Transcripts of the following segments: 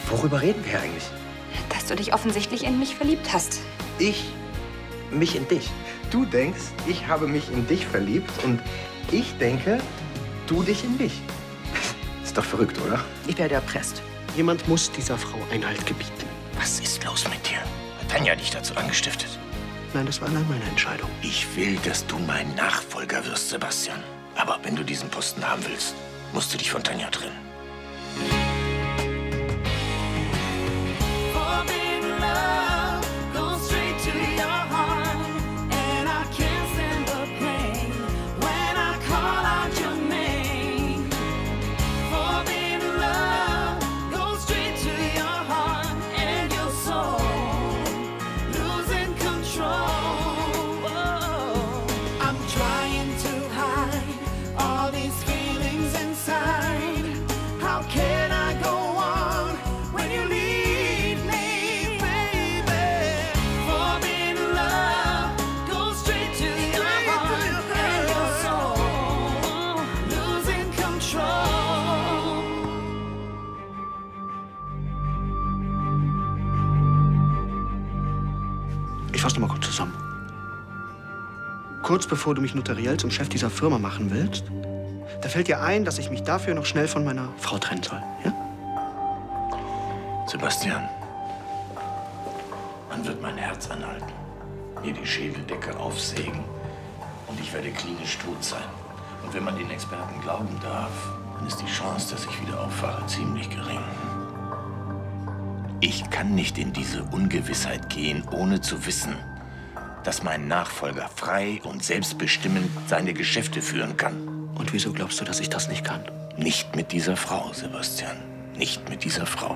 Worüber reden wir eigentlich? Dass du dich offensichtlich in mich verliebt hast. Ich mich in dich. Du denkst, ich habe mich in dich verliebt und ich denke, du dich in mich. Ist doch verrückt, oder? Ich werde erpresst. Jemand muss dieser Frau Einhalt gebieten. Was ist los mit dir? Hat Tanja dich dazu angestiftet? Nein, das war allein meine Entscheidung. Ich will, dass du mein Nachfolger wirst, Sebastian. Aber wenn du diesen Posten haben willst, musst du dich von Tanja trennen. Ich fasse noch mal kurz zusammen. Kurz bevor du mich notariell zum Chef dieser Firma machen willst, da fällt dir ein, dass ich mich dafür noch schnell von meiner Frau trennen soll, ja? Sebastian, man wird mein Herz anhalten, mir die Schädeldecke aufsägen und ich werde klinisch tot sein. Und wenn man den Experten glauben darf, dann ist die Chance, dass ich wieder aufwache, ziemlich gering. Ich kann nicht in diese Ungewissheit gehen, ohne zu wissen, dass mein Nachfolger frei und selbstbestimmend seine Geschäfte führen kann. Und wieso glaubst du, dass ich das nicht kann? Nicht mit dieser Frau, Sebastian. Nicht mit dieser Frau.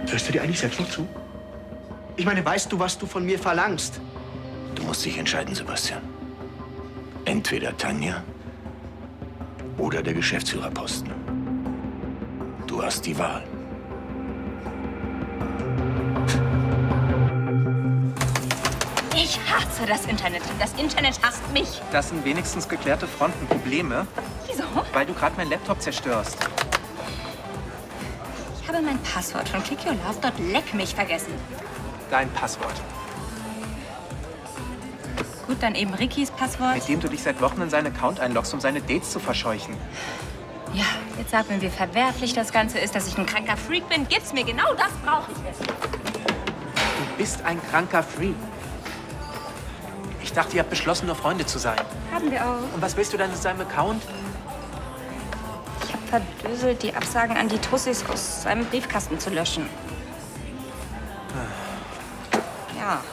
Hörst du dir eigentlich selbst noch zu? Ich meine, weißt du, was du von mir verlangst? Du musst dich entscheiden, Sebastian. Entweder Tanja oder der Geschäftsführerposten. Du hast die Wahl. Ich hasse das Internet. Das Internet hasst mich. Das sind wenigstens geklärte Fronten. Probleme? Wieso? Weil du gerade meinen Laptop zerstörst. Ich habe mein Passwort von Click Your Love dort leck mich vergessen. Dein Passwort. Gut, dann eben Rickys Passwort. Mit dem du dich seit Wochen in seinen Account einloggst, um seine Dates zu verscheuchen. Ja, jetzt sag mir, wie verwerflich das Ganze ist, dass ich ein kranker Freak bin. Gib's mir, genau das brauche ich jetzt. Du bist ein kranker Freak. Ich dachte, ihr habt beschlossen, nur Freunde zu sein. Haben wir auch. Und was willst du dann in seinem Account? Ich habe verdöselt, die Absagen an die Tussis aus seinem Briefkasten zu löschen. Ja.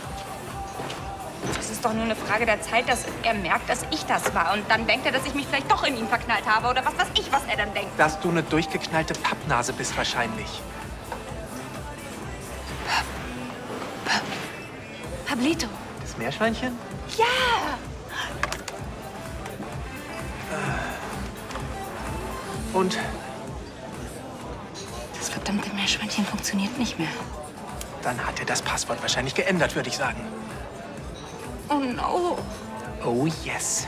Es ist doch nur eine Frage der Zeit, dass er merkt, dass ich das war. Und dann denkt er, dass ich mich vielleicht doch in ihn verknallt habe. Oder was weiß ich, was er dann denkt. Dass du eine durchgeknallte Pappnase bist wahrscheinlich. Pablito. Das Meerschweinchen? Ja! Und? Das verdammte Meerschweinchen funktioniert nicht mehr. Dann hat er das Passwort wahrscheinlich geändert, würde ich sagen. Oh no. Oh yes.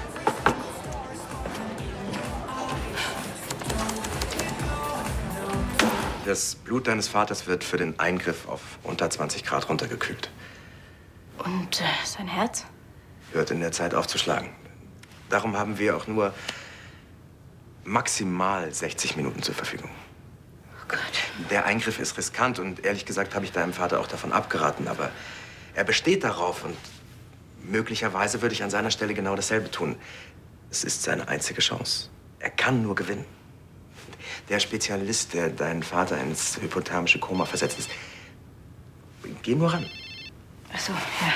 Das Blut deines Vaters wird für den Eingriff auf unter 20 Grad runtergekühlt. Und sein Herz? Hört in der Zeit auf zu schlagen. Darum haben wir auch nur maximal 60 Minuten zur Verfügung. Oh Gott. Der Eingriff ist riskant und ehrlich gesagt habe ich deinem Vater auch davon abgeraten. Aber er besteht darauf und möglicherweise würde ich an seiner Stelle genau dasselbe tun. Es ist seine einzige Chance. Er kann nur gewinnen. Der Spezialist, der deinen Vater ins hypothermische Koma versetzt ist. Geh nur ran. Ach so, ja.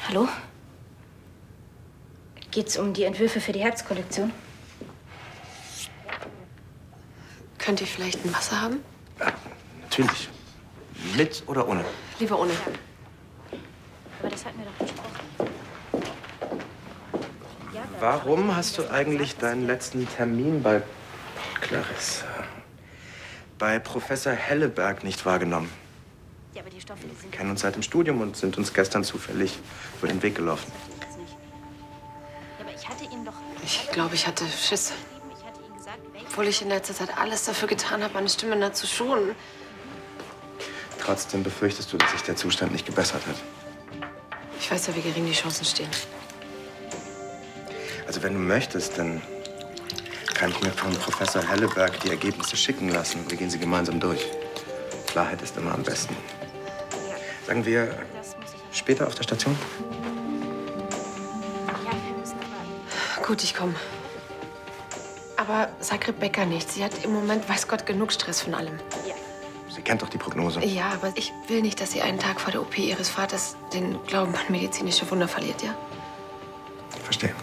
Hallo? Geht's um die Entwürfe für die Herbstkollektion? Könnt ihr vielleicht ein Wasser haben? Ja, natürlich. Mit oder ohne? Lieber ohne. Aber das hatten wir doch besprochen. Warum hast du eigentlich deinen letzten Termin bei Clarissa, bei Professor Helleberg nicht wahrgenommen? Ja, aber die Stoffe, die Wir sind... kennen uns seit dem Studium und sind uns gestern zufällig über den Weg gelaufen. Ich glaube, ich hatte Schiss. Obwohl ich in letzter Zeit alles dafür getan habe, meine Stimme nah zu schonen. Trotzdem befürchtest du, dass sich der Zustand nicht gebessert hat. Ich weiß ja, wie gering die Chancen stehen. Also wenn du möchtest, dann kann ich mir von Professor Helleberg die Ergebnisse schicken lassen. Wir gehen sie gemeinsam durch. Klarheit ist immer am besten. Sagen wir später auf der Station? Gut, ich komme. Aber sag Rebecca nicht. Sie hat im Moment, weiß Gott, genug Stress von allem. Sie kennt doch die Prognose. Ja, aber ich will nicht, dass sie einen Tag vor der OP ihres Vaters den Glauben an medizinische Wunder verliert, ja? Verstehe.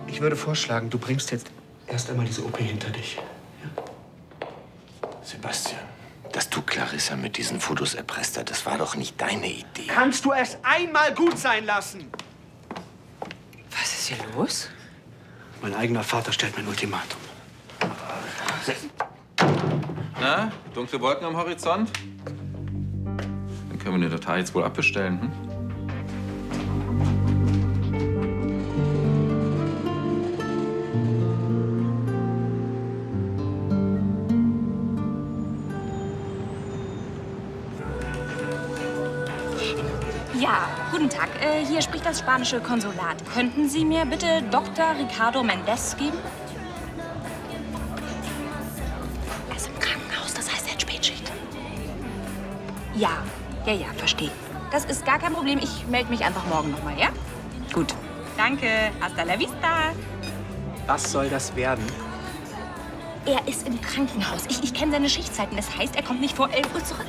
Ich würde vorschlagen, du bringst jetzt erst einmal diese OP hinter dich. Ja? Sebastian, dass du Clarissa mit diesen Fotos erpresst hast, das war doch nicht deine Idee. Kannst du es einmal gut sein lassen? Was ist hier los? Mein eigener Vater stellt mir ein Ultimatum. Na, dunkle Wolken am Horizont? Dann können wir die Datei jetzt wohl abbestellen, hm? Ja, guten Tag. Hier spricht das spanische Konsulat. Könnten Sie mir bitte Dr. Ricardo Mendez geben? Er ist im Krankenhaus, das heißt, er hat Spätschicht. Ja, verstehe. Das ist gar kein Problem. Ich melde mich einfach morgen noch mal, ja? Gut. Danke. Hasta la vista. Was soll das werden? Er ist im Krankenhaus. Ich kenne seine Schichtzeiten. Das heißt, er kommt nicht vor 11 Uhr zurück.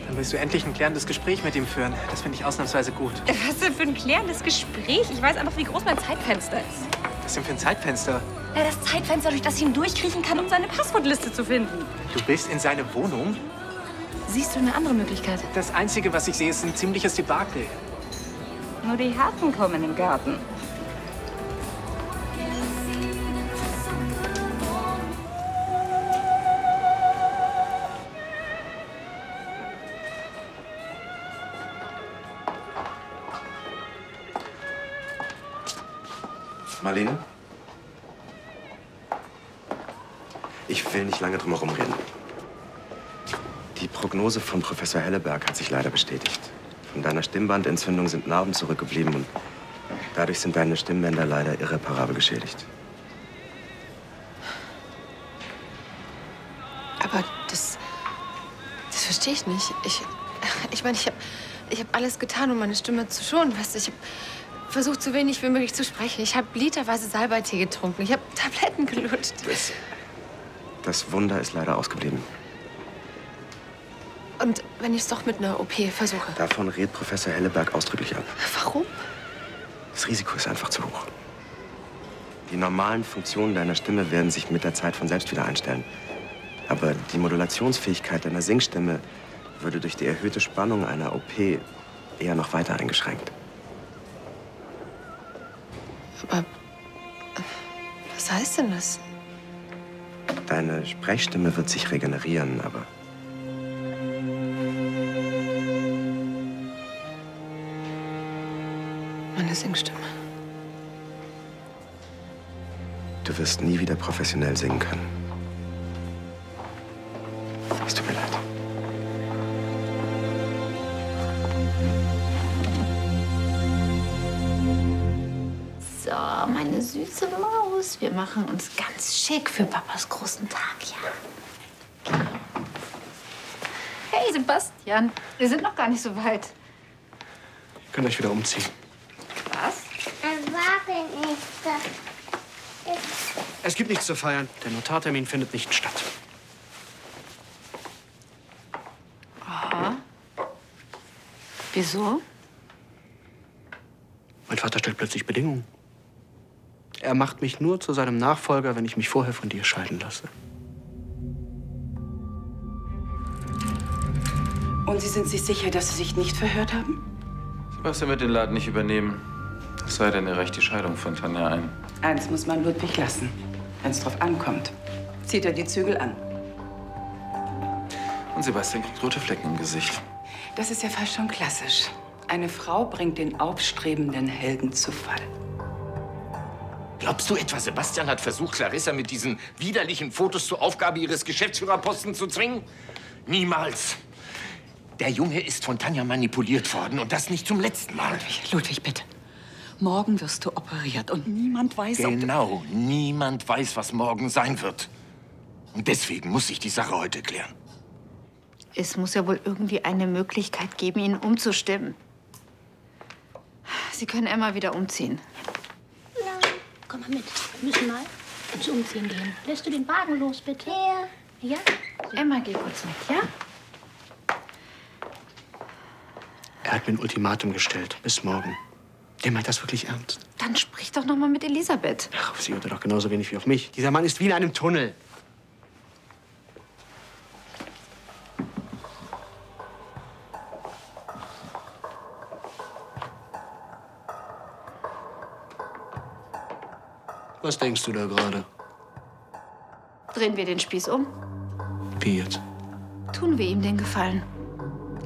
Dann willst du endlich ein klärendes Gespräch mit ihm führen. Das finde ich ausnahmsweise gut. Was denn für ein klärendes Gespräch? Ich weiß einfach, wie groß mein Zeitfenster ist. Was ist denn für ein Zeitfenster? Ja, das Zeitfenster, durch das ich ihn durchkriechen kann, um seine Passwortliste zu finden. Du bist in seine Wohnung? Siehst du eine andere Möglichkeit? Das Einzige, was ich sehe, ist ein ziemliches Debakel. Nur die Harten kommen in den Garten. Marlene? Ich will nicht lange drum herum reden. Die Prognose von Professor Helleberg hat sich leider bestätigt. Von deiner Stimmbandentzündung sind Narben zurückgeblieben und dadurch sind deine Stimmbänder leider irreparabel geschädigt. Aber das verstehe ich nicht. Ich meine, ich hab alles getan, um meine Stimme zu schonen. Weißt du, ich habe versucht, so wenig wie möglich zu sprechen. Ich habe literweise Salbeitee getrunken. Ich habe Tabletten gelutscht. Das Wunder ist leider ausgeblieben. Und wenn ich es doch mit einer OP versuche? Davon rät Professor Helleberg ausdrücklich ab. Warum? Das Risiko ist einfach zu hoch. Die normalen Funktionen deiner Stimme werden sich mit der Zeit von selbst wieder einstellen. Aber die Modulationsfähigkeit deiner Singstimme würde durch die erhöhte Spannung einer OP eher noch weiter eingeschränkt. Aber was heißt denn das? Deine Sprechstimme wird sich regenerieren, aber meine Singstimme. du wirst nie wieder professionell singen können. Es tut mir leid. So, meine süße Maus. Wir machen uns ganz schick für Papas großen Tag, ja. Hey, Sebastian. Wir sind noch gar nicht so weit. Ihr könnt euch wieder umziehen. Was? Es gibt nichts zu feiern. Der Notartermin findet nicht statt. Aha. Wieso? Mein Vater stellt plötzlich Bedingungen. Er macht mich nur zu seinem Nachfolger, wenn ich mich vorher von dir scheiden lasse. Und Sie sind sich sicher, dass Sie sich nicht verhört haben? Sebastian wird den Laden nicht übernehmen. Es sei denn, er reicht die Scheidung von Tanja ein. Eins muss man Ludwig lassen, wenn es drauf ankommt. Zieht er die Zügel an. Und Sebastian kriegt rote Flecken im Gesicht. Das ist ja fast schon klassisch. Eine Frau bringt den aufstrebenden Helden zu Fall. Glaubst du etwa, Sebastian hat versucht, Clarissa mit diesen widerlichen Fotos zur Aufgabe ihres Geschäftsführerposten zu zwingen? Niemals. Der Junge ist von Tanja manipuliert worden und das nicht zum letzten Mal. Ludwig, bitte. Morgen wirst du operiert und niemand weiß, Genau, niemand weiß, was morgen sein wird. Und deswegen muss ich die Sache heute klären. Es muss ja wohl irgendwie eine Möglichkeit geben, ihn umzustimmen. Sie können Emma wieder umziehen. Ja, komm mal mit. Wir müssen mal ins Umziehen gehen. Lässt du den Wagen los, bitte? Ja. Ja? Emma, geh kurz mit, ja? Er hat mir ein Ultimatum gestellt. Bis morgen. Der meint das wirklich ernst. Dann sprich doch noch mal mit Elisabeth. Ach, auf sie hört er doch genauso wenig wie auf mich. Dieser Mann ist wie in einem Tunnel. Was denkst du da gerade? Drehen wir den Spieß um? Wie jetzt? Tun wir ihm den Gefallen.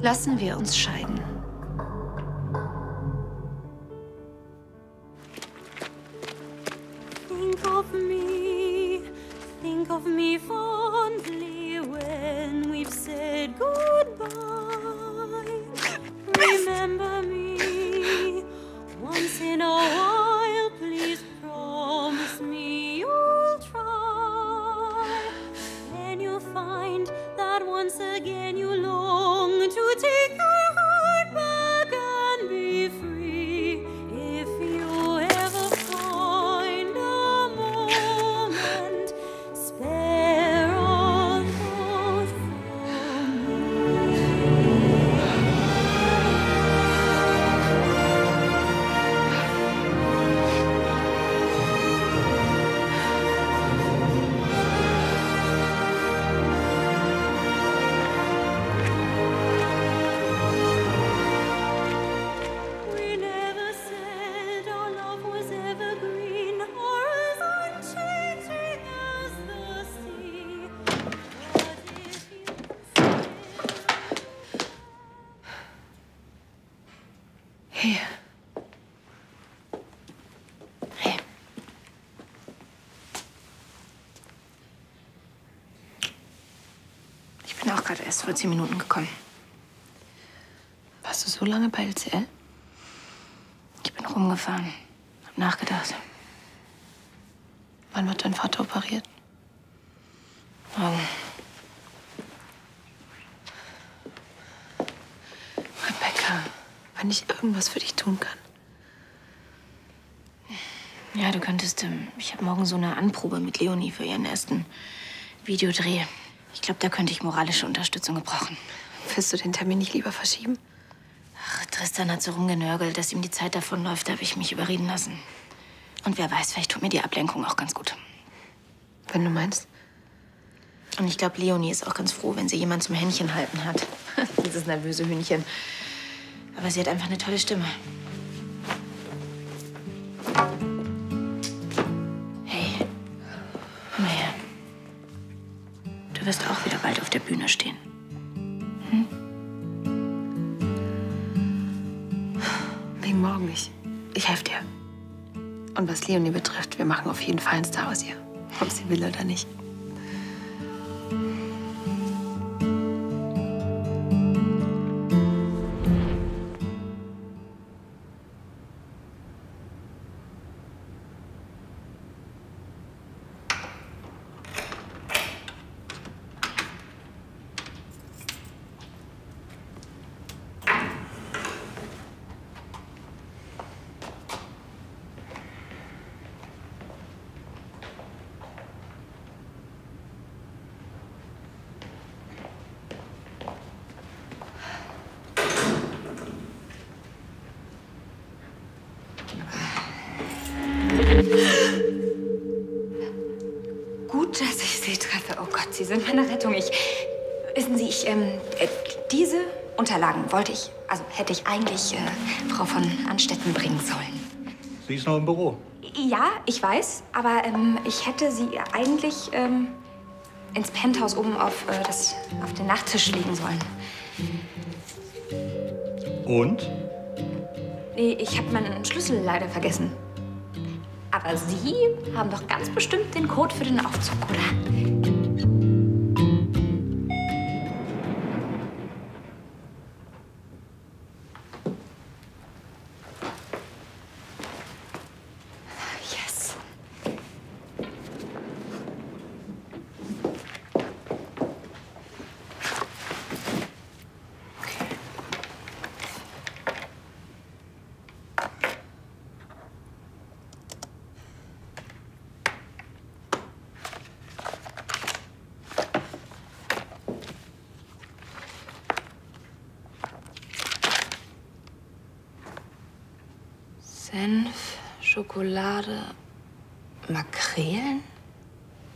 Lassen wir uns scheiden. Think of me fondly when we've said goodbye. Remember me once in a while, please promise me you'll try. Then you'll find that once again you long to take your heart back and be free. If you ever find a moment, spare a thought for me. We never said our love was evergreen or as unchanging as the sea. But if you Hey. Hey. Ich bin auch gerade erst vor 10 Minuten gekommen. Warst du so lange bei LCL? Ich bin rumgefahren, hab nachgedacht. Wann wird dein Vater operiert? Morgen. Rebecca, wenn ich irgendwas für dich tun kann. Ja, du könntest. Ich habe morgen so eine Anprobe mit Leonie für ihren ersten Videodreh. Ich glaube, da könnte ich moralische Unterstützung gebrauchen. Willst du den Termin nicht lieber verschieben? Ach, Tristan hat so rumgenörgelt, dass ihm die Zeit davonläuft. Da habe ich mich überreden lassen. Und wer weiß, vielleicht tut mir die Ablenkung auch ganz gut. Wenn du meinst. Und ich glaube, Leonie ist auch ganz froh, wenn sie jemand zum Händchen halten hat. Dieses nervöse Hühnchen. Aber sie hat einfach eine tolle Stimme. Hey, komm mal her. Du wirst auch wieder bald auf der Bühne stehen. Wegen morgen nicht. Ich helfe dir. Und was Leonie betrifft, wir machen auf jeden Fall einen Star aus ihr. Ob sie will oder nicht. Gut, dass ich Sie treffe. Oh Gott, Sie sind meine Rettung. Wissen Sie, diese Unterlagen hätte ich eigentlich Frau von Anstetten bringen sollen. Sie ist noch im Büro. Ja, ich weiß, aber ich hätte sie eigentlich ins Penthouse oben auf den Nachttisch legen sollen. Und? Nee, ich habe meinen Schlüssel leider vergessen. Aber Sie haben doch ganz bestimmt den Code für den Aufzug, oder? Yes. Senf, Schokolade, Makrelen?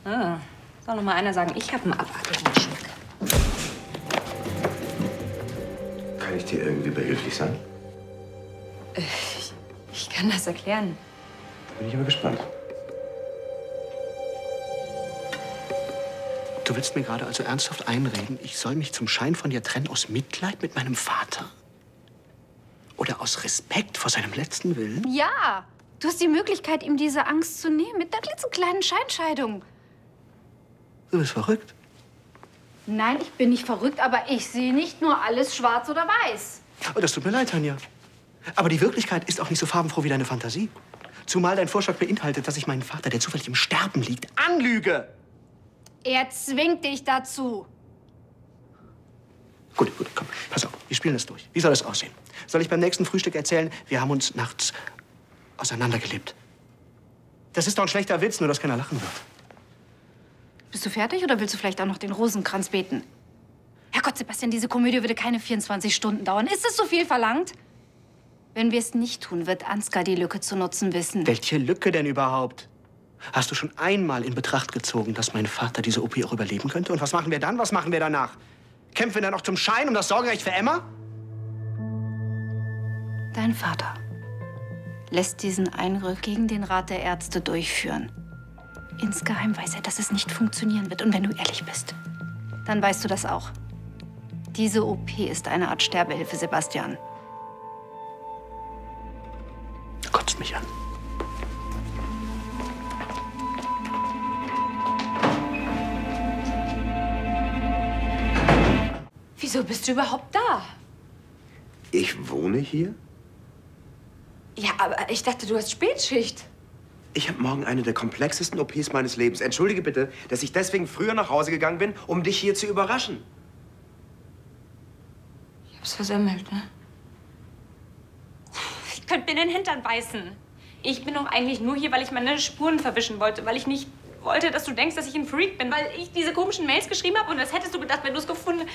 Ah, soll noch mal einer sagen, ich habe einen abartigen Geschmack. Kann ich dir irgendwie behilflich sein? Ich kann das erklären. Da bin ich aber gespannt. Du willst mir gerade also ernsthaft einreden, ich soll mich zum Schein von dir trennen aus Mitleid mit meinem Vater? Oder aus Respekt vor seinem letzten Willen? Ja, du hast die Möglichkeit, ihm diese Angst zu nehmen mit einer klitzekleinen Scheinscheidung. Du bist verrückt. Nein, ich bin nicht verrückt, aber ich sehe nicht nur alles schwarz oder weiß. Oh, das tut mir leid, Tanja. Aber die Wirklichkeit ist auch nicht so farbenfroh wie deine Fantasie. Zumal dein Vorschlag beinhaltet, dass ich meinen Vater, der zufällig im Sterben liegt, anlüge. Er zwingt dich dazu. Gut, komm, pass auf, wir spielen das durch. Wie soll das aussehen? Soll ich beim nächsten Frühstück erzählen, wir haben uns nachts auseinandergelebt? Das ist doch ein schlechter Witz, nur dass keiner lachen wird. Bist du fertig oder willst du vielleicht auch noch den Rosenkranz beten? Herrgott, Sebastian, diese Komödie würde keine 24 Stunden dauern. Ist es so viel verlangt? Wenn wir es nicht tun, wird Ansgar die Lücke zu nutzen wissen. Welche Lücke denn überhaupt? Hast du schon einmal in Betracht gezogen, dass mein Vater diese OP auch überleben könnte? Und was machen wir dann? Was machen wir danach? Kämpfen wir dann noch zum Schein um das Sorgerecht für Emma? Dein Vater lässt diesen Eingriff gegen den Rat der Ärzte durchführen. Insgeheim weiß er, dass es nicht funktionieren wird. Und wenn du ehrlich bist, dann weißt du das auch. Diese OP ist eine Art Sterbehilfe, Sebastian. Du kotzt mich an. Wieso bist du überhaupt da? Ich wohne hier? Ja, aber ich dachte, du hast Spätschicht. Ich habe morgen eine der komplexesten OPs meines Lebens. Entschuldige bitte, dass ich deswegen früher nach Hause gegangen bin, um dich hier zu überraschen. Ich hab's versemmelt, ne? Ich könnte mir den Hintern beißen. Ich bin doch eigentlich nur hier, weil ich meine Spuren verwischen wollte. Weil ich nicht wollte, dass du denkst, dass ich ein Freak bin. Weil ich diese komischen Mails geschrieben habe und das hättest du gedacht, wenn du es gefunden...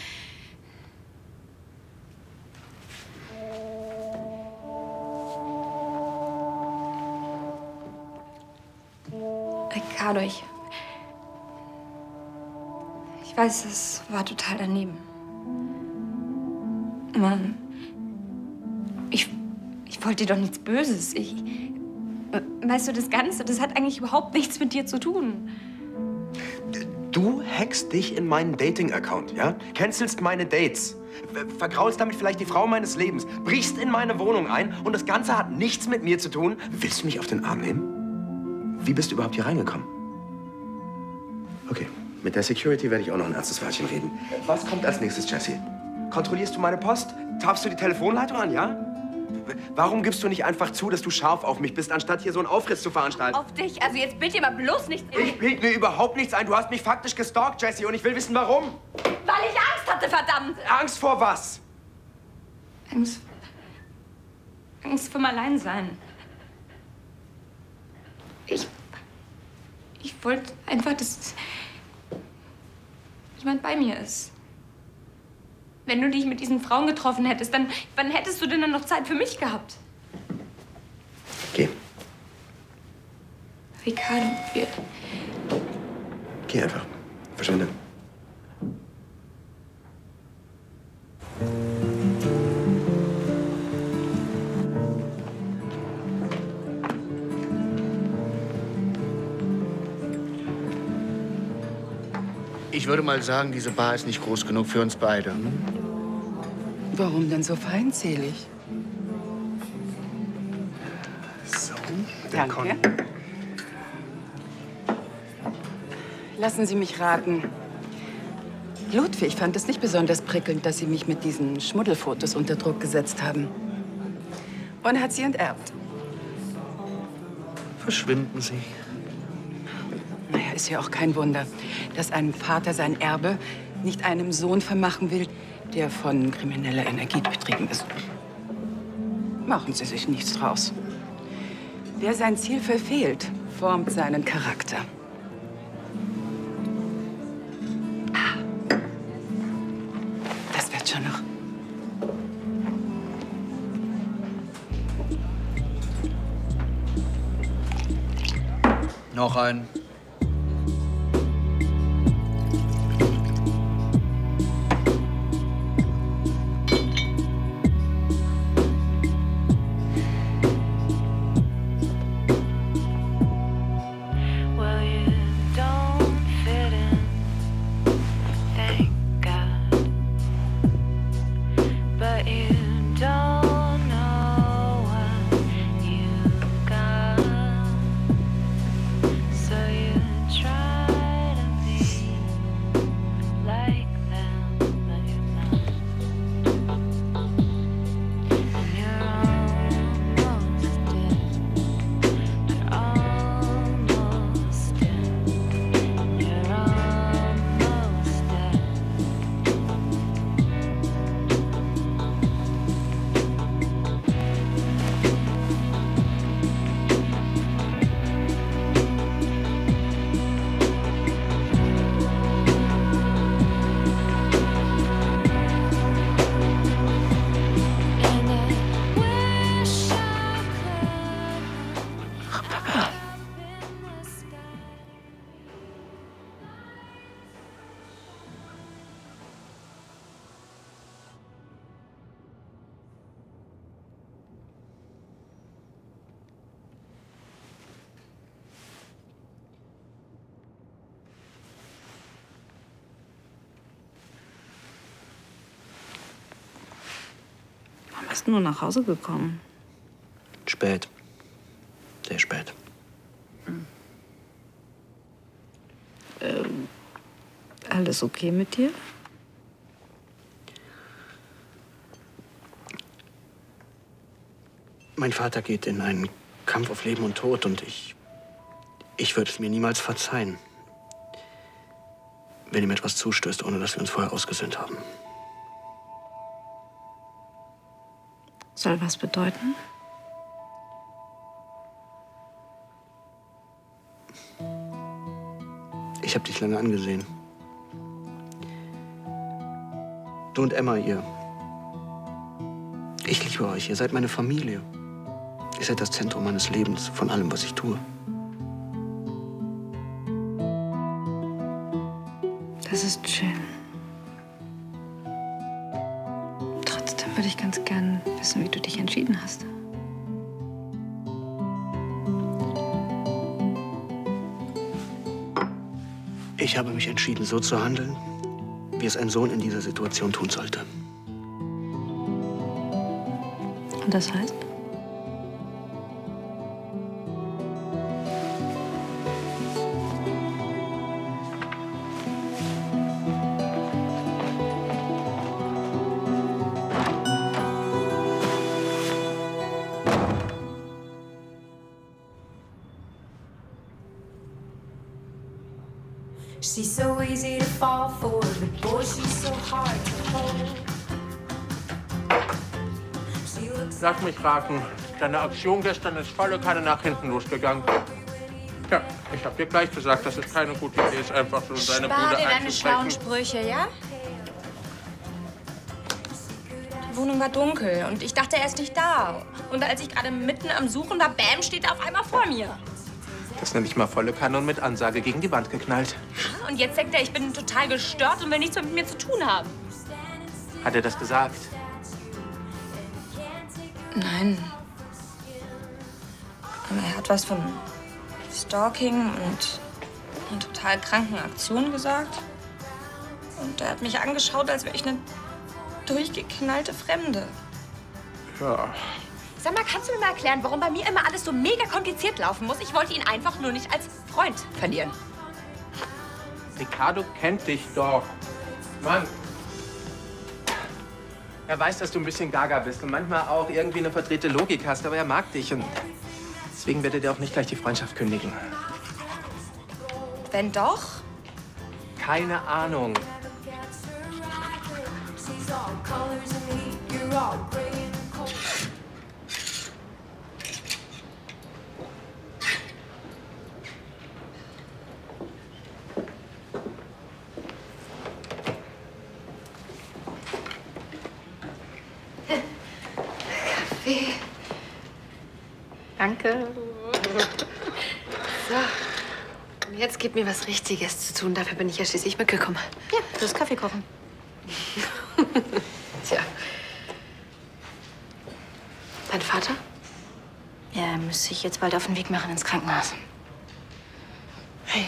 Ricardo, ich weiß, es war total daneben. Mann, ich wollte dir doch nichts Böses. Weißt du, das Ganze, das hat eigentlich überhaupt nichts mit dir zu tun. Du hackst dich in meinen Dating-Account, ja? Cancelst meine Dates. Vergraulst damit vielleicht die Frau meines Lebens. Brichst in meine Wohnung ein und das Ganze hat nichts mit mir zu tun. Willst du mich auf den Arm nehmen? Wie bist du überhaupt hier reingekommen? Okay, mit der Security werde ich auch noch ein ernstes Wörtchen reden. Was kommt als nächstes, Jessie? Kontrollierst du meine Post? Tappst du die Telefonleitung an, ja? Warum gibst du nicht einfach zu, dass du scharf auf mich bist, anstatt hier so einen Aufriss zu veranstalten? Auf dich? Also jetzt bild dir mal bloß nichts ein. Ich bild mir überhaupt nichts ein. Du hast mich faktisch gestalkt, Jessie, und ich will wissen, warum. Weil ich Angst hatte, verdammt! Angst vor was? Angst vom Alleinsein. Ich wollte einfach, dass jemand bei mir ist. Wenn du dich mit diesen Frauen getroffen hättest, dann wann hättest du denn dann noch Zeit für mich gehabt? Geh. Ricardo, Geh einfach. Verschwinde. Ich würde mal sagen, diese Bar ist nicht groß genug für uns beide. Warum denn so feindselig? So, Danke. Lassen Sie mich raten. Ludwig fand es nicht besonders prickelnd, dass Sie mich mit diesen Schmuddelfotos unter Druck gesetzt haben. Und hat sie enterbt. Verschwinden Sie. Naja, ist ja auch kein Wunder, dass ein Vater sein Erbe nicht einem Sohn vermachen will, der von krimineller Energie betrieben ist. Machen Sie sich nichts draus. Wer sein Ziel verfehlt, formt seinen Charakter. Das wird schon noch. Noch ein. Well, you don't fit in, thank God. But you don't know what you got. So you try to be like them, but you're not. And you're almost dead. You're almost dead. You're almost dead. And I wish I Papa. Warum bist du nur nach Hause gekommen? Spät. Sehr spät. Alles okay mit dir? Mein Vater geht in einen Kampf auf Leben und Tod und ich würde es mir niemals verzeihen, wenn ihm etwas zustößt, ohne dass wir uns vorher ausgesöhnt haben. Soll was bedeuten? Ich habe dich lange angesehen. Du und Emma, ich liebe euch. Ihr seid meine Familie. Ihr seid das Zentrum meines Lebens, von allem, was ich tue. Das ist schön. Trotzdem würde ich ganz gern wissen, wie du dich entschieden hast. Ich habe mich entschieden, so zu handeln, wie es ein Sohn in dieser Situation tun sollte. Und das heißt? She's so easy to fall for, but boy, she's so hard to hold. She looks Lass mich raten. Deine Aktion gestern ist volle Kanne nach hinten losgegangen. Ja, ich hab dir gleich gesagt, dass es keine gute Idee ist, einfach so seine Spar Bude dir deine schlauen einzusprechen. Sprüche, ja? Die Wohnung war dunkel und ich dachte, er ist nicht da. Und als ich gerade mitten am Suchen war, bam, steht er auf einmal vor mir. Das nenne ich mal volle Kanne und mit Ansage gegen die Wand geknallt. Und jetzt denkt er, ich bin total gestört und will nichts mehr mit mir zu tun haben. Hat er das gesagt? Nein. Aber er hat was von Stalking und einer total kranken Aktion gesagt. Und er hat mich angeschaut, als wäre ich eine durchgeknallte Fremde. Ja. Sag mal, kannst du mir mal erklären, warum bei mir immer alles so mega kompliziert laufen muss? Ich wollte ihn einfach nur nicht als Freund verlieren. Ricardo kennt dich doch. Mann. Er weiß, dass du ein bisschen gaga bist und manchmal auch irgendwie eine verdrehte Logik hast, aber er mag dich und deswegen wird er dir auch nicht gleich die Freundschaft kündigen. Wenn doch? Keine Ahnung. Kaffee. Danke. So. Und jetzt gib mir was Richtiges zu tun. Dafür bin ich ja schließlich mitgekommen. Ja, das Kaffee kochen. Tja. Dein Vater? Ja, müsste ich jetzt bald auf den Weg machen ins Krankenhaus. Hey,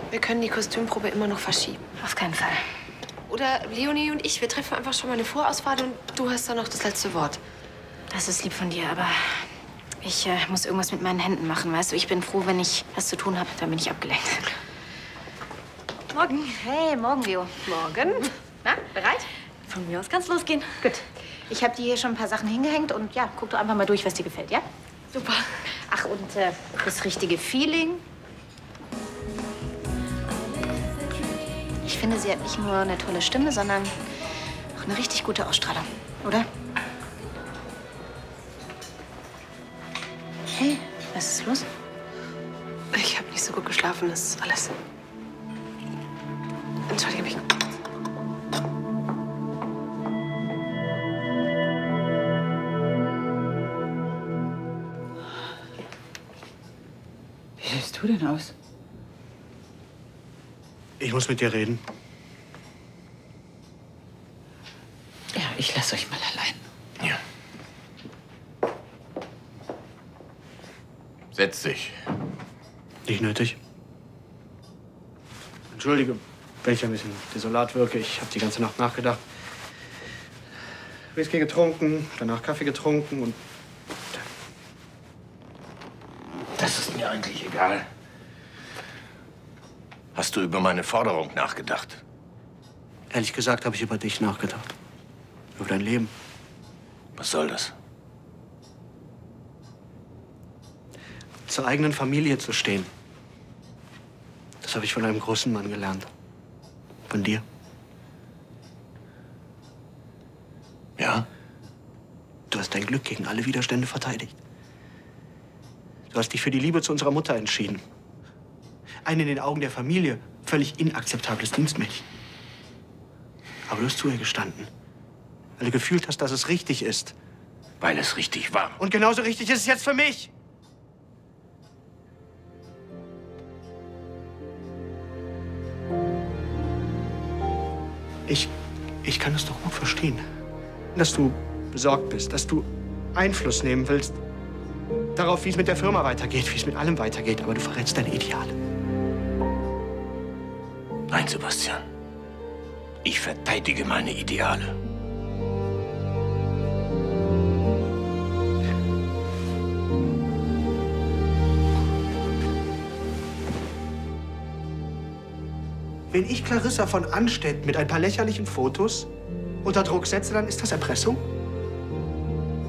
wir können die Kostümprobe immer noch verschieben. Auf keinen Fall. Oder Leonie und ich, wir treffen einfach schon mal eine Vorauswahl und du hast dann noch das letzte Wort. Das ist lieb von dir, aber ich muss irgendwas mit meinen Händen machen, weißt du? Ich bin froh, wenn ich was zu tun habe, dann bin ich abgelenkt. Morgen. Hey, morgen, Leo. Morgen. Na, bereit? Von mir aus kann's losgehen. Gut. Ich habe dir hier schon ein paar Sachen hingehängt und ja, guck doch einfach mal durch, was dir gefällt, ja? Super. Ach, und das richtige Feeling. Ich finde, sie hat nicht nur eine tolle Stimme, sondern auch eine richtig gute Ausstrahlung, oder? Hey, was ist los? Ich habe nicht so gut geschlafen, das ist alles. Entschuldige mich. Wie siehst du denn aus? Ich muss mit dir reden. Ja, ich lasse euch mal allein. Ja. Setz dich. Nicht nötig. Entschuldige, wenn ich ein bisschen desolat wirke. Ich habe die ganze Nacht nachgedacht. Whisky getrunken, danach Kaffee getrunken und... Das ist mir eigentlich egal. Hast du über meine Forderung nachgedacht? Ehrlich gesagt habe ich über dich nachgedacht. Über dein Leben. Was soll das? Zur eigenen Familie zu stehen. Das habe ich von einem großen Mann gelernt. Von dir. Ja? Du hast dein Glück gegen alle Widerstände verteidigt. Du hast dich für die Liebe zu unserer Mutter entschieden. Ein in den Augen der Familie völlig inakzeptables Dienstmädchen. Aber du hast zu ihr gestanden. Weil du gefühlt hast, dass es richtig ist. Weil es richtig war. Und genauso richtig ist es jetzt für mich. Ich kann es doch gut verstehen. Dass du besorgt bist, dass du Einfluss nehmen willst darauf, wie es mit der Firma weitergeht, wie es mit allem weitergeht. Aber du verrätst deine Ideale. Nein, Sebastian. Ich verteidige meine Ideale. Wenn ich Clarissa von Anstedt mit ein paar lächerlichen Fotos unter Druck setze, dann ist das Erpressung.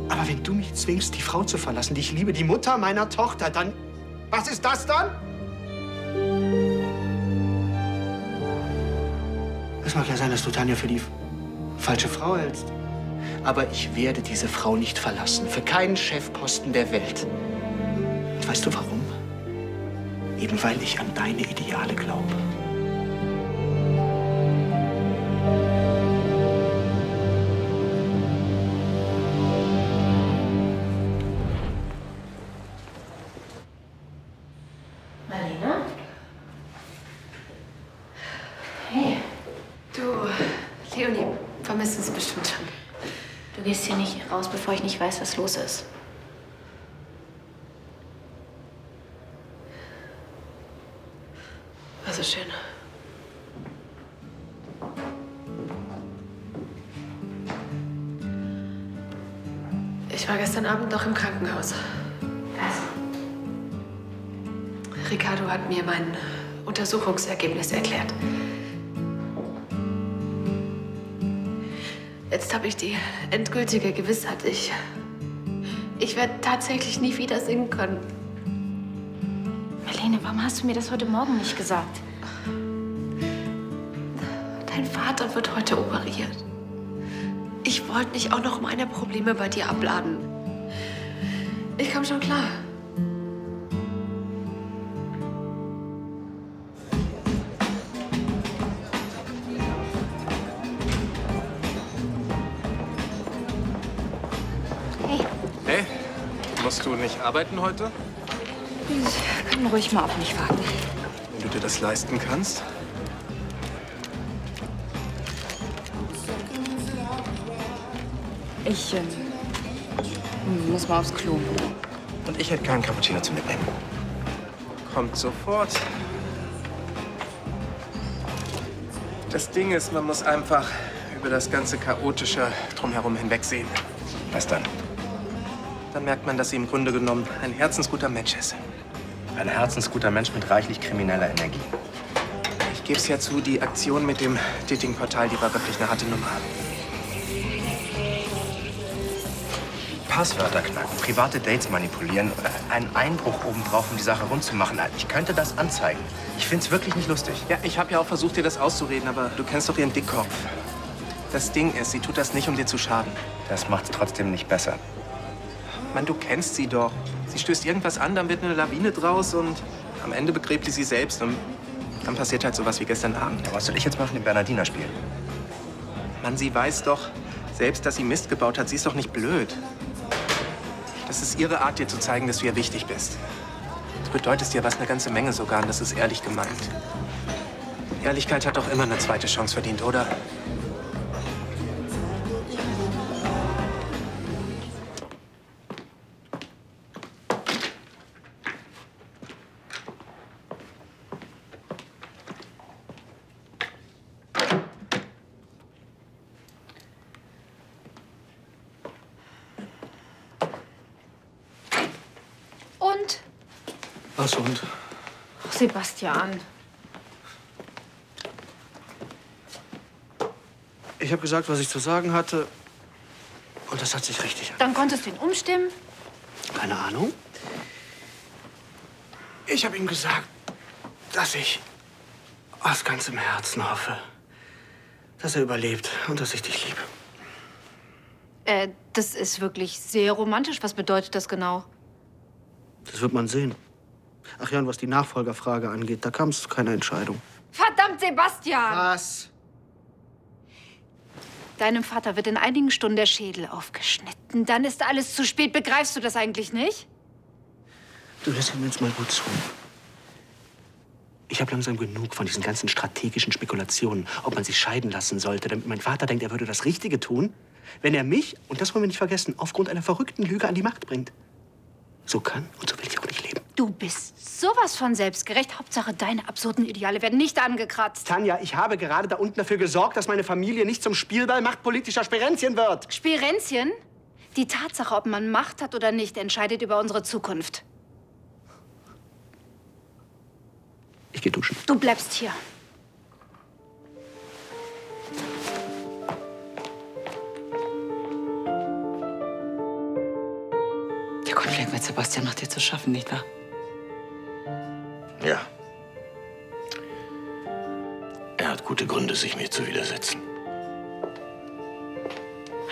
Aber wenn du mich zwingst, die Frau zu verlassen, die ich liebe, die Mutter meiner Tochter, dann... Was ist das dann? Es mag ja sein, dass du Tanja für die falsche Frau hältst. Aber ich werde diese Frau nicht verlassen. Für keinen Chefposten der Welt. Und weißt du warum? Eben weil ich an deine Ideale glaube. Marlene? Hey. Du, Leonie, vermisst uns bestimmt schon. Du gehst hier nicht raus, bevor ich nicht weiß, was los ist. War so schön. Ich war gestern Abend noch im Krankenhaus. Ricardo hat mir mein Untersuchungsergebnis erklärt. Jetzt habe ich die endgültige Gewissheit, ich werde tatsächlich nie wieder singen können. Marlene, warum hast du mir das heute Morgen nicht gesagt? Dein Vater wird heute operiert. Ich wollte nicht auch noch meine Probleme bei dir abladen. Ich komme schon klar. Hey, musst du nicht arbeiten heute? Ich kann ruhig mal auf mich warten. Wenn du dir das leisten kannst. Ich muss mal aufs Klo. Und ich hätte keinen Cappuccino zu mitnehmen. Kommt sofort. Das Ding ist, man muss einfach über das ganze Chaotische drumherum hinwegsehen. Was dann? Dann merkt man, dass sie im Grunde genommen ein herzensguter Mensch ist. Ein herzensguter Mensch mit reichlich krimineller Energie. Ich gebe es ja zu, die Aktion mit dem Datingportal, die war wirklich eine harte Nummer. Passwörter knacken, private Dates manipulieren, einen Einbruch obendrauf, um die Sache rund zu machen. Ich könnte das anzeigen. Ich find's wirklich nicht lustig. Ja, ich habe ja auch versucht, dir das auszureden, aber du kennst doch ihren Dickkopf. Das Ding ist, sie tut das nicht, um dir zu schaden. Das macht's trotzdem nicht besser. Mann, du kennst sie doch. Sie stößt irgendwas an, dann wird eine Lawine draus und am Ende begräbt sie selbst und dann passiert halt sowas wie gestern Abend. Aber was soll ich jetzt machen, den Bernardiner spielen? Mann, sie weiß doch selbst, dass sie Mist gebaut hat. Sie ist doch nicht blöd. Das ist ihre Art, dir zu zeigen, dass du ihr wichtig bist. Du bedeutest dir was, eine ganze Menge sogar, und das ist ehrlich gemeint. Ehrlichkeit hat doch immer eine zweite Chance verdient, oder? Und? Was und? Ach, Sebastian. Ich habe gesagt, was ich zu sagen hatte. Und das hat sich richtig an. Dann konntest du ihn umstimmen? Keine Ahnung. Ich habe ihm gesagt, dass ich aus ganzem Herzen hoffe, dass er überlebt und dass ich dich liebe. Das ist wirklich sehr romantisch. Was bedeutet das genau? Das wird man sehen. Ach ja, und was die Nachfolgerfrage angeht, da kam es zu keiner Entscheidung. Verdammt, Sebastian! Was? Deinem Vater wird in einigen Stunden der Schädel aufgeschnitten. Dann ist alles zu spät. Begreifst du das eigentlich nicht? Du hörst mir jetzt mal gut zu. Ich habe langsam genug von diesen ganzen strategischen Spekulationen, ob man sich scheiden lassen sollte, damit mein Vater denkt, er würde das Richtige tun, wenn er mich, und das wollen wir nicht vergessen, aufgrund einer verrückten Lüge an die Macht bringt. So kann und so will ich auch nicht leben. Du bist sowas von selbstgerecht. Hauptsache, deine absurden Ideale werden nicht angekratzt. Tanja, ich habe gerade da unten dafür gesorgt, dass meine Familie nicht zum Spielball machtpolitischer Spirenzchen wird. Spirenzchen? Die Tatsache, ob man Macht hat oder nicht, entscheidet über unsere Zukunft. Ich gehe duschen. Du bleibst hier. Der Konflikt mit Sebastian macht dir zu schaffen, nicht wahr? Ja. Er hat gute Gründe, sich mir zu widersetzen.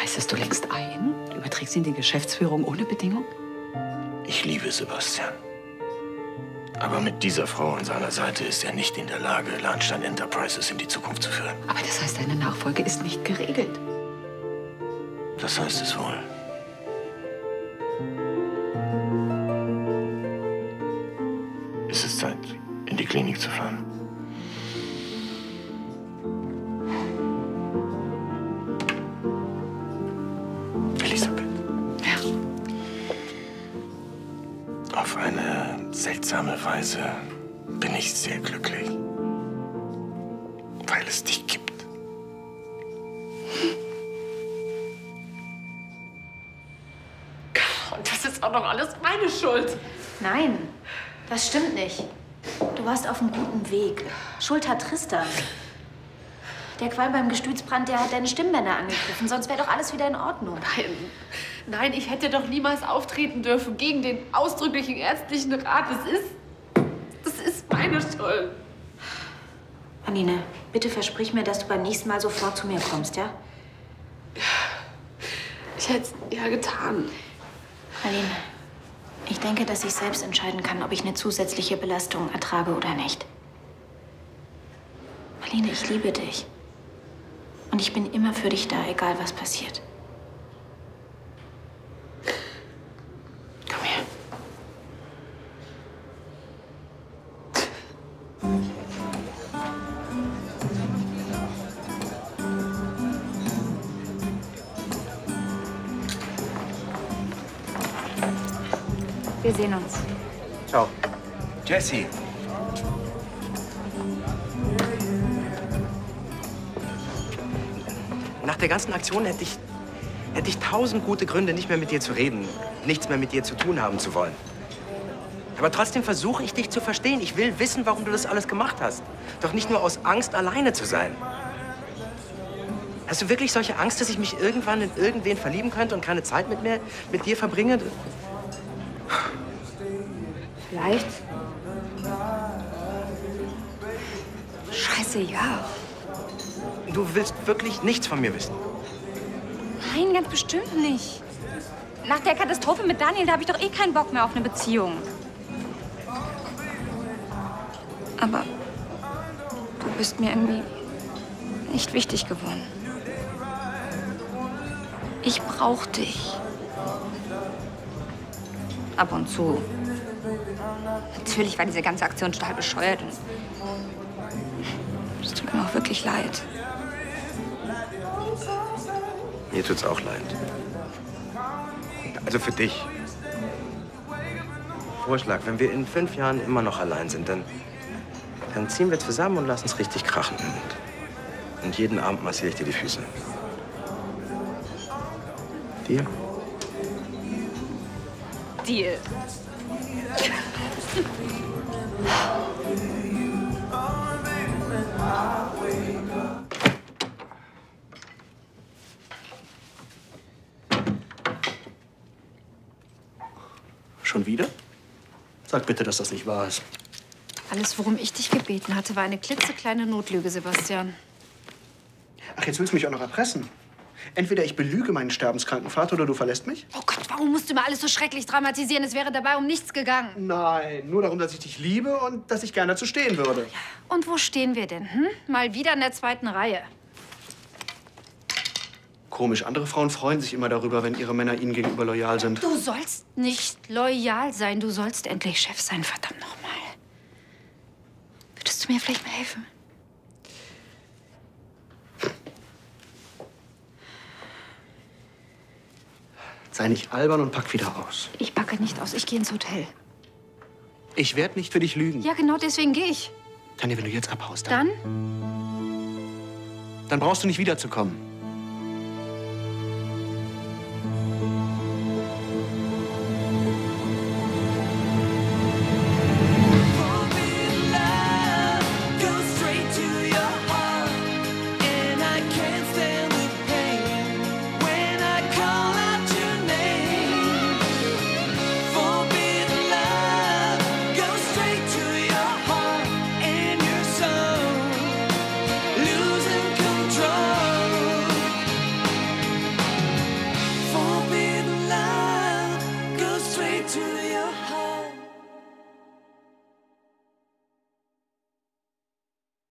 Heißt das, du lenkst ein? Überträgst ihn die Geschäftsführung ohne Bedingung? Ich liebe Sebastian. Aber mit dieser Frau an seiner Seite ist er nicht in der Lage, Lahnstein Enterprises in die Zukunft zu führen. Aber das heißt, deine Nachfolge ist nicht geregelt. Das heißt es wohl. Es ist Zeit, in die Klinik zu fahren. Elisabeth. Ja. Auf eine seltsame Weise bin ich sehr glücklich. Weil es dich gibt. ist auch noch alles meine Schuld. Nein, das stimmt nicht. Du warst auf einem guten Weg. Schuld hat Tristan. Der Qualm beim Gestütsbrand, der hat deine Stimmbänder angegriffen. Sonst wäre doch alles wieder in Ordnung. Nein, ich hätte doch niemals auftreten dürfen gegen den ausdrücklichen ärztlichen Rat. Das ist meine Schuld. Aline, bitte versprich mir, dass du beim nächsten Mal sofort zu mir kommst, ja? Ich hätte es ja getan. Aline, ich denke, dass ich selbst entscheiden kann, ob ich eine zusätzliche Belastung ertrage oder nicht. Aline, ich liebe dich. Und ich bin immer für dich da, egal was passiert. Komm her. Wir sehen uns. Ciao. Jessie. Nach der ganzen Aktion hätte ich 1000 gute Gründe, nicht mehr mit dir zu reden, nichts mehr mit dir zu tun haben zu wollen. Aber trotzdem versuche ich, dich zu verstehen. Ich will wissen, warum du das alles gemacht hast. Doch nicht nur aus Angst, alleine zu sein. Hast du wirklich solche Angst, dass ich mich irgendwann in irgendwen verlieben könnte und keine Zeit mit dir verbringe? Vielleicht. Scheiße, ja. Du willst wirklich nichts von mir wissen? Nein, ganz bestimmt nicht. Nach der Katastrophe mit Daniel, da habe ich doch eh keinen Bock mehr auf eine Beziehung. Aber du bist mir irgendwie echt wichtig geworden. Ich brauch dich. Ab und zu. Natürlich war diese ganze Aktion total bescheuert. Und es tut mir auch wirklich leid. Mir tut's auch leid. Also für dich. Vorschlag, wenn wir in 5 Jahren immer noch allein sind, dann ziehen wir zusammen und lassen es richtig krachen. Und jeden Abend massiere ich dir die Füße. Deal? Deal. Schon wieder? Sag bitte, dass das nicht wahr ist. Alles, worum ich dich gebeten hatte, war eine klitzekleine Notlüge, Sebastian. Ach, jetzt willst du mich auch noch erpressen. Entweder ich belüge meinen sterbenskranken Vater oder du verlässt mich? Oh Gott, warum musst du mal alles so schrecklich dramatisieren? Es wäre dabei um nichts gegangen. Nein, nur darum, dass ich dich liebe und dass ich gerne dazu stehen würde. Und wo stehen wir denn? Hm? Mal wieder in der 2. Reihe. Komisch, andere Frauen freuen sich immer darüber, wenn ihre Männer ihnen gegenüber loyal sind. Du sollst nicht loyal sein. Du sollst endlich Chef sein, verdammt nochmal. Würdest du mir vielleicht mal helfen? Sei nicht albern und pack wieder aus. Ich packe nicht aus. Ich gehe ins Hotel. Ich werde nicht für dich lügen. Ja, genau deswegen gehe ich. Tanja, wenn du jetzt abhaust, Dann? Dann brauchst du nicht wiederzukommen. To your heart.